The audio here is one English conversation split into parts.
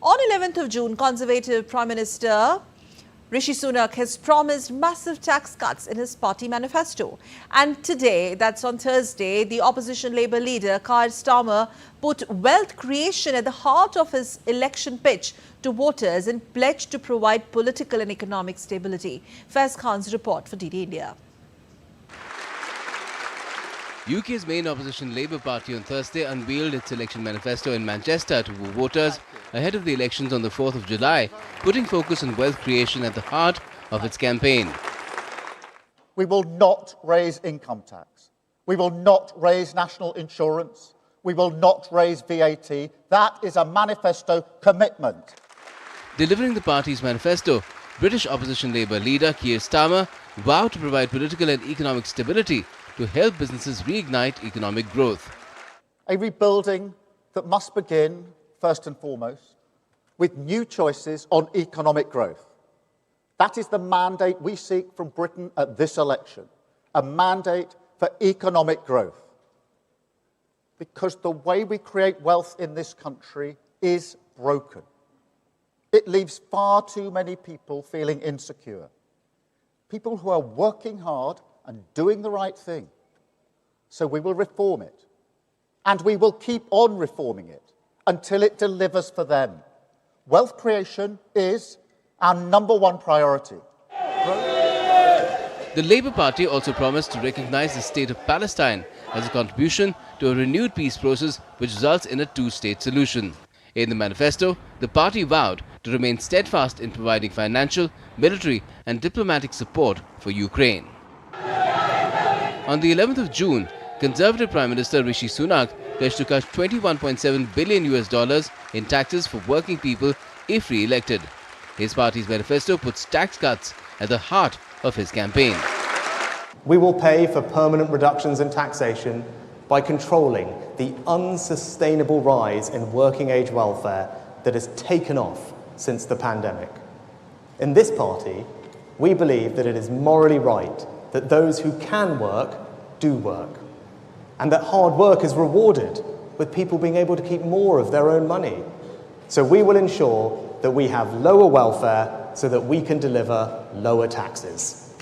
On 11th of June, Conservative Prime Minister Rishi Sunak has promised massive tax cuts in his party manifesto. And today, that's on Thursday, the opposition Labour leader Keir Starmer put wealth creation at the heart of his election pitch to voters and pledged to provide political and economic stability. Faiz Khan's report for DD India. UK's main opposition Labour Party on Thursday unveiled its election manifesto in Manchester to voters ahead of the elections on the 4th of July, putting focus on wealth creation at the heart of its campaign. We will not raise income tax. We will not raise national insurance. We will not raise VAT. That is a manifesto commitment. Delivering the party's manifesto, British opposition Labour leader Keir Starmer vowed to provide political and economic stability to help businesses reignite economic growth. A rebuilding that must begin, first and foremost, with new choices on economic growth. That is the mandate we seek from Britain at this election, a mandate for economic growth. Because the way we create wealth in this country is broken. It leaves far too many people feeling insecure. People who are working hard and doing the right thing. So we will reform it. And we will keep on reforming it until it delivers for them. Wealth creation is our #1 priority. The Labour Party also promised to recognise the state of Palestine as a contribution to a renewed peace process which results in a two-state solution. In the manifesto, the party vowed to remain steadfast in providing financial, military and diplomatic support for Ukraine. On the 11th of June, Conservative Prime Minister Rishi Sunak pledged to cut $21.7 billion in taxes for working people if re-elected. His party's manifesto puts tax cuts at the heart of his campaign. We will pay for permanent reductions in taxation by controlling the unsustainable rise in working age welfare that has taken off since the pandemic. In this party, we believe that it is morally right that those who can work do work, and that hard work is rewarded with people being able to keep more of their own money. So we will ensure that we have lower welfare so that we can deliver lower taxes.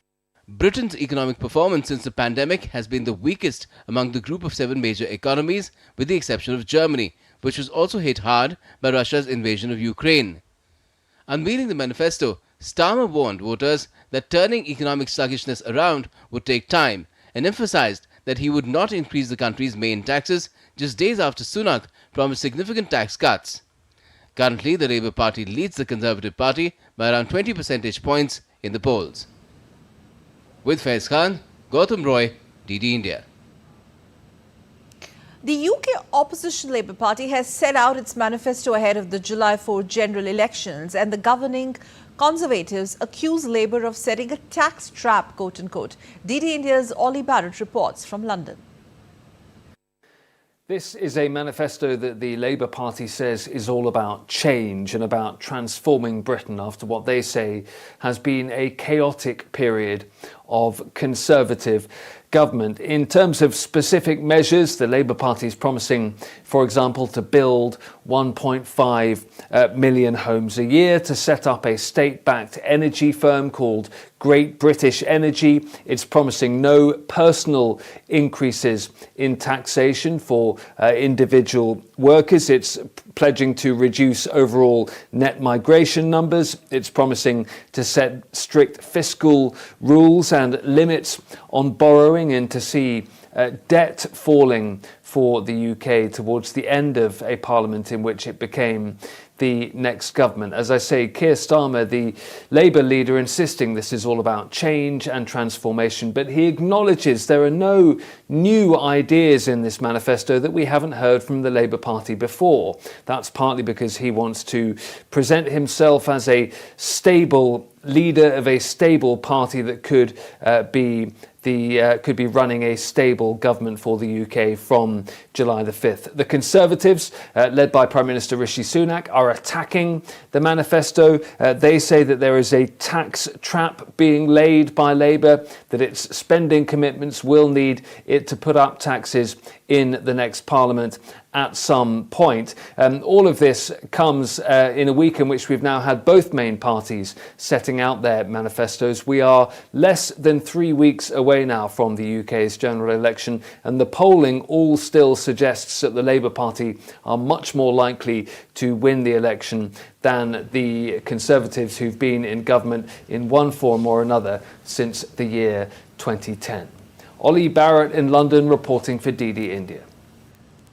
Britain's economic performance since the pandemic has been the weakest among the group of 7 major economies, with the exception of Germany, which was also hit hard by Russia's invasion of Ukraine. Unveiling the manifesto, Starmer warned voters that turning economic sluggishness around would take time and emphasized that he would not increase the country's main taxes just days after Sunak promised significant tax cuts. Currently, the Labour Party leads the Conservative Party by around 20 percentage points in the polls. With Faiz Khan, Gautam Roy, DD India. The UK opposition Labour Party has set out its manifesto ahead of the July 4 general elections, and the governing Conservatives accuse Labour of setting a tax trap, quote-unquote. DD India's Ollie Barrett reports from London. This is a manifesto that the Labour Party says is all about change and about transforming Britain after what they say has been a chaotic period of Conservative government. In terms of specific measures, the Labour Party is promising, for example, to build 1.5 million homes a year, to set up a state-backed energy firm called Great British Energy. It's promising no personal increases in taxation for individual workers. It's pledging to reduce overall net migration numbers. It's promising to set strict fiscal rules and limits on borrowing and to see debt falling for the UK towards the end of a parliament in which it became the next government. As I say, Keir Starmer, the Labour leader, insisting this is all about change and transformation, but he acknowledges there are no new ideas in this manifesto that we haven't heard from the Labour Party before. That's partly because he wants to present himself as a stable leader of a stable party that could be running a stable government for the UK from July the 5th. The Conservatives, led by Prime Minister Rishi Sunak, are attacking the manifesto. They say that there is a tax trap being laid by Labour, that its spending commitments will need it to put up taxes in the next parliament at some point. All of this comes in a week in which we've now had both main parties setting out their manifestos. We are less than 3 weeks away now from the UK's general election, and the polling all still suggests that the Labour Party are much more likely to win the election than the Conservatives who've been in government in one form or another since the year 2010. Ollie Barrett in London reporting for DD India.